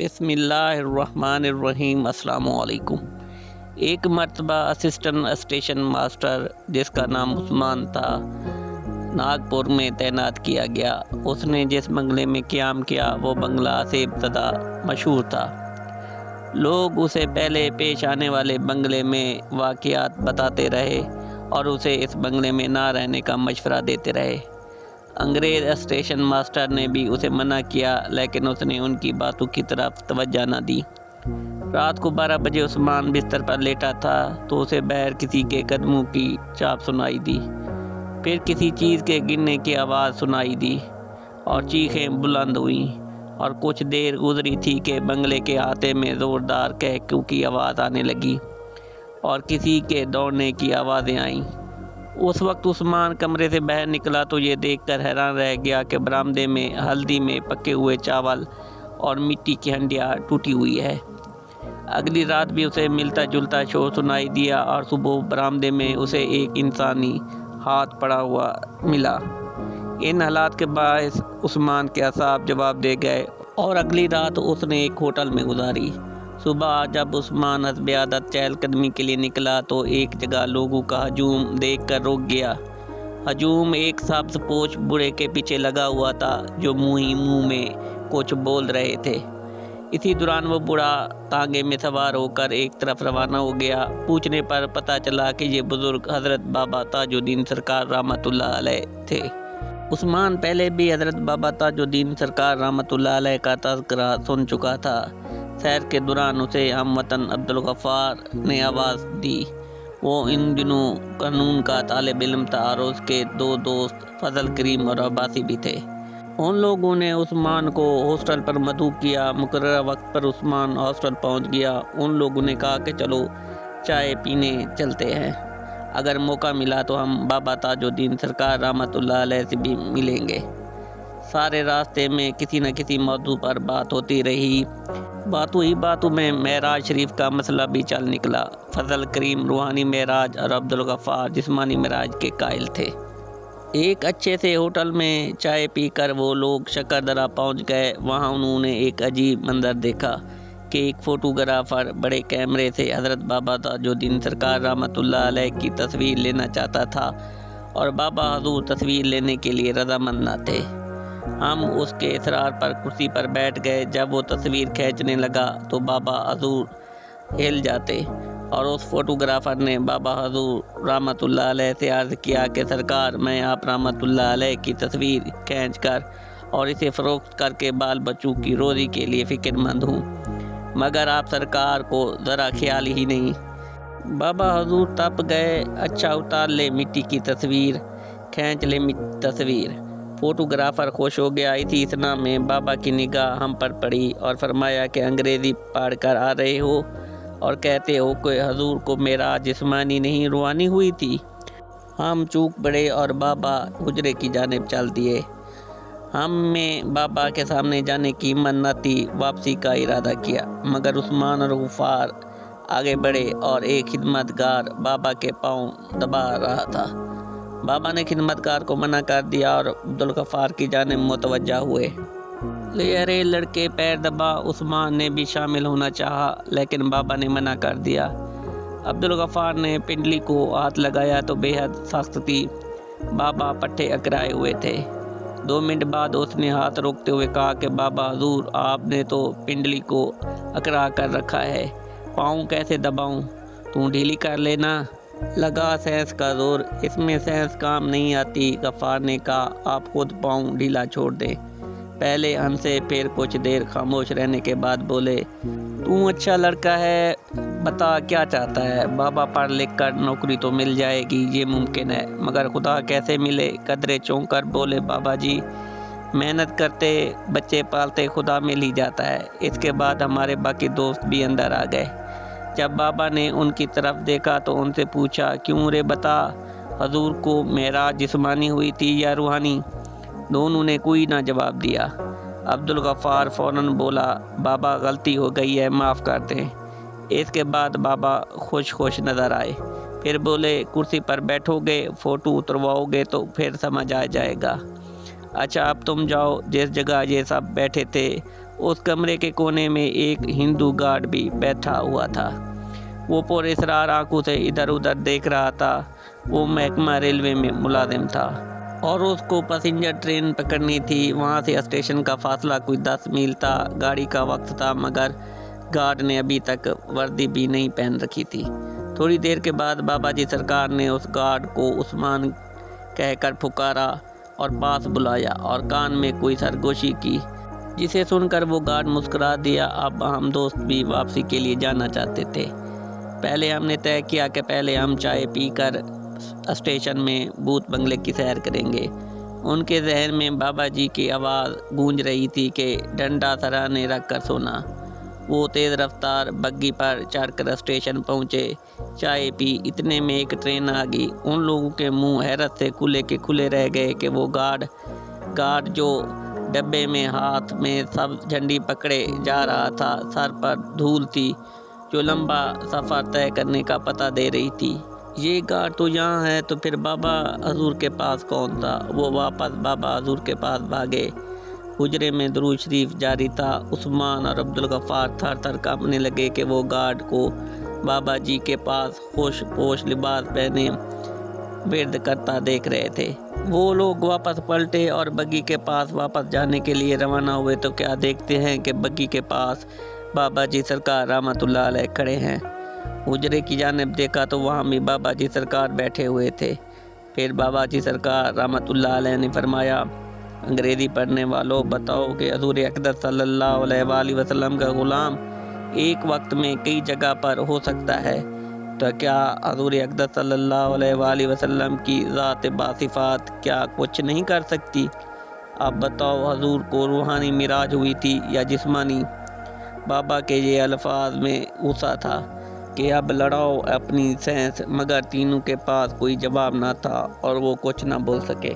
بسم اللہ الرحمن الرحیم۔ السلام علیکم۔ ایک مرتبہ اسسٹنٹ اسٹیشن ماسٹر جس کا نام عثمان تھا ناگپور میں تعینات کیا گیا۔ اس نے جس بنگلے میں قیام کیا وہ بنگلہ سے ابتدا مشہور تھا۔ لوگ اسے پہلے پیش آنے والے بنگلے میں واقعات بتاتے رہے اور اسے اس بنگلے میں نہ رہنے کا مشورہ دیتے رہے۔ انگریز اسٹیشن ماسٹر نے بھی اسے منع کیا لیکن اس نے ان کی باتوں کی طرف توجہ نہ دی۔ رات کو 12 بجے عثمان بستر پر لیٹا تھا تو اسے باہر کسی کے قدموں کی چاپ سنائی دی، پھر کسی چیز کے گرنے کی آواز سنائی دی اور چیخیں بلند ہوئیں، اور کچھ دیر گزری تھی کہ بنگلے کے احاطے میں زوردار کہکوں کی آواز آنے لگی اور کسی کے دوڑنے کی آوازیں آئیں۔ اس وقت عثمان کمرے سے باہر نکلا تو یہ دیکھ کر حیران رہ گیا کہ برآمدے میں ہلدی میں پکے ہوئے چاول اور مٹی کی ہنڈیاں ٹوٹی ہوئی ہے۔ اگلی رات بھی اسے ملتا جلتا شور سنائی دیا اور صبح برآمدے میں اسے ایک انسانی ہاتھ پڑا ہوا ملا۔ ان حالات کے باعث عثمان کے اعصاب جواب دے گئے اور اگلی رات اس نے ایک ہوٹل میں گزاری۔ صبح جب عثمان حسب عادت چہل قدمی کے لیے نکلا تو ایک جگہ لوگوں کا ہجوم دیکھ کر رک گیا۔ ہجوم ایک سبز پوش بوڑھے کے پیچھے لگا ہوا تھا جو منہ میں کچھ بول رہے تھے۔ اسی دوران وہ بوڑھا تانگے میں سوار ہو کر ایک طرف روانہ ہو گیا۔ پوچھنے پر پتہ چلا کہ یہ بزرگ حضرت بابا تاج الدین سرکار رحمۃ اللہ علیہ تھے۔ عثمان پہلے بھی حضرت بابا تاج الدین سرکار رحمۃ اللہ علیہ کا تذکرہ سن چکا تھا۔ سیر کے دوران اسے ہم وطن عبدالغفار نے آواز دی۔ وہ ان دنوں قانون کا طالب علم تھا اور اس کے 2 دوست فضل کریم اور عباسی بھی تھے۔ ان لوگوں نے عثمان کو ہاسٹل پر مدعو کیا۔ مقررہ وقت پر عثمان ہاسٹل پہنچ گیا۔ ان لوگوں نے کہا کہ چلو چائے پینے چلتے ہیں، اگر موقع ملا تو ہم بابا تاج الدین سرکار رحمۃ اللہ علیہ سے بھی ملیں گے۔ سارے راستے میں کسی نہ کسی موضوع پر بات ہوتی رہی۔ باتوں میں معراج شریف کا مسئلہ بھی چل نکلا۔ فضل کریم روحانی معراج اور عبدالغفار جسمانی معراج کے قائل تھے۔ ایک اچھے سے ہوٹل میں چائے پی کر وہ لوگ شکردرہ پہنچ گئے۔ وہاں انہوں نے ایک عجیب منظر دیکھا کہ ایک فوٹوگرافر بڑے کیمرے سے حضرت بابا تاج الدین سرکار رحمۃ اللہ علیہ کی تصویر لینا چاہتا تھا اور بابا حضور تصویر لینے کے لیے رضامند نہ تھے۔ ہم اس کے اصرار پر کرسی پر بیٹھ گئے۔ جب وہ تصویر کھینچنے لگا تو بابا حضور ہل جاتے اور اس فوٹوگرافر نے بابا حضور رحمۃ اللہ علیہ سے عرض کیا کہ سرکار، میں آپ رحمۃ اللہ علیہ کی تصویر کھینچ کر اور اسے فروخت کر کے بال بچوں کی روزی کے لیے فکر مند ہوں، مگر آپ سرکار کو ذرا خیال ہی نہیں۔ بابا حضور تپ گئے۔ اچھا اتار لے مٹی کی تصویر، کھینچ لے تصویر۔ فوٹوگرافر خوش ہو گیا۔ اسی اثنا میں بابا کی نگاہ ہم پر پڑی اور فرمایا کہ انگریزی پڑھ کر آ رہے ہو اور کہتے ہو کہ حضور کو معراج جسمانی نہیں روحانی ہوئی تھی۔ ہم چونک پڑے اور بابا حجرے کی جانب چل دیے۔ ہم میں بابا کے سامنے جانے کی ہمت نہ تھی۔ واپسی کا ارادہ کیا، مگر عثمان اور غفار آگے بڑھے اور ایک خدمتگار بابا کے پاؤں دبا رہا تھا۔ بابا نے خدمتگار کو منع کر دیا اور عبدالغفار کی جانب متوجہ ہوئے۔ ارے لڑکے، پیر دبا۔ عثمان نے بھی شامل ہونا چاہا لیکن بابا نے منع کر دیا۔ عبدالغفار نے پنڈلی کو ہاتھ لگایا تو بے حد سخت تھی۔ بابا پٹھے اکرائے ہوئے تھے۔ 2 منٹ بعد اس نے ہاتھ روکتے ہوئے کہا کہ بابا حضور، آپ نے تو پنڈلی کو اکڑا کر رکھا ہے، پاؤں کیسے دباؤں؟ تو ڈھیلی کر لینا۔ لگا سینس کا زور۔ اس میں سینس کام نہیں آتی۔ غفار نے کہا، آپ خود پاؤں ڈھیلا چھوڑ دیں۔ پہلے ہنسے، پھر کچھ دیر خاموش رہنے کے بعد بولے، تو اچھا لڑکا ہے، بتا کیا چاہتا ہے؟ بابا پڑھ لکھ کر نوکری تو مل جائے گی، یہ ممکن ہے، مگر خدا کیسے ملے؟ قدرے چونک کر بولے، بابا جی، محنت کرتے بچے پالتے خدا مل ہی جاتا ہے۔ اس کے بعد ہمارے باقی دوست بھی اندر آ گئے۔ جب بابا نے ان کی طرف دیکھا تو ان سے پوچھا، کیوں رے بتا، حضور کو معراج جسمانی ہوئی تھی یا روحانی؟ دونوں نے کوئی نہ جواب دیا۔ عبدالغفار فوراً بولا، بابا غلطی ہو گئی ہے، معاف کر دیں۔ اس کے بعد بابا خوش نظر آئے۔ پھر بولے، کرسی پر بیٹھو گے، فوٹو اترواؤ گے تو پھر سمجھ آ جائے گا۔ اچھا اب تم جاؤ، جس جگہ یہ سب بیٹھے تھے اس کمرے کے کونے میں ایک ہندو گارڈ بھی بیٹھا ہوا تھا۔ وہ پراسرار آنکھوں سے ادھر ادھر دیکھ رہا تھا۔ وہ محکمہ ریلوے میں ملازم تھا اور اس کو پیسنجر ٹرین پکڑنی تھی۔ وہاں سے اسٹیشن کا فاصلہ کوئی 10 میل تھا۔ گاڑی کا وقت تھا مگر گارڈ نے ابھی تک وردی بھی نہیں پہن رکھی تھی۔ تھوڑی دیر کے بعد بابا جی سرکار نے اس گارڈ کو عثمان کہہ کر پکارا اور پاس بلایا اور کان میں کوئی سرگوشی کی، جسے سن کر وہ گارڈ مسکرا دیا۔ اب ہم دوست بھی واپسی کے لیے جانا چاہتے تھے۔ پہلے ہم نے طے کیا کہ پہلے ہم چائے پی کر اسٹیشن میں بھوت بنگلے کی سیر کریں گے۔ ان کے ذہن میں بابا جی کی آواز گونج رہی تھی کہ ڈنڈا سرانے رکھ کر سونا۔ وہ تیز رفتار بگی پر چڑھ کر اسٹیشن پہنچے، چائے پی۔ اتنے میں ایک ٹرین آ گئی۔ ان لوگوں کے منہ حیرت سے کھلے کے کھلے رہ گئے کہ وہ گارڈ جو ڈبے میں ہاتھ میں سبز جھنڈی پکڑے جا رہا تھا، سر پر دھول تھی جو لمبا سفر طے کرنے کا پتہ دے رہی تھی۔ یہ گارڈ تو یہاں ہے تو پھر بابا حضور کے پاس کون تھا؟ وہ واپس بابا حضور کے پاس بھاگے۔ حجرے میں درود شریف جاری تھا۔ عثمان اور عبدالغفار تھر تھر کانپنے لگے کہ وہ گارڈ کو بابا جی کے پاس خوش پوش لباس پہنے ورد کرتا دیکھ رہے تھے۔ وہ لوگ واپس پلٹے اور بگی کے پاس واپس جانے کے لیے روانہ ہوئے تو کیا دیکھتے ہیں کہ بگی کے پاس بابا جی سرکار رحمۃ اللہ علیہ کھڑے ہیں۔ حجرے کی جانب دیکھا تو وہاں بھی بابا جی سرکار بیٹھے ہوئے تھے۔ پھر بابا جی سرکار رحمۃ اللہ علیہ نے فرمایا، انگریزی پڑھنے والوں، بتاؤ کہ حضور اقدس صلی اللہ علیہ وآلہ وسلم کا غلام ایک وقت میں کئی جگہ پر ہو سکتا ہے، تو کیا حضور اقدس صلی اللہ علیہ وآلہ وسلم کی ذات باصفات کیا کچھ نہیں کر سکتی؟ اب بتاؤ حضور کو روحانی معراج ہوئی تھی یا جسمانی؟ بابا کے یہ الفاظ میں غصہ تھا کہ اب لڑاؤ اپنی سینس، مگر تینوں کے پاس کوئی جواب نہ تھا اور وہ کچھ نہ بول سکے۔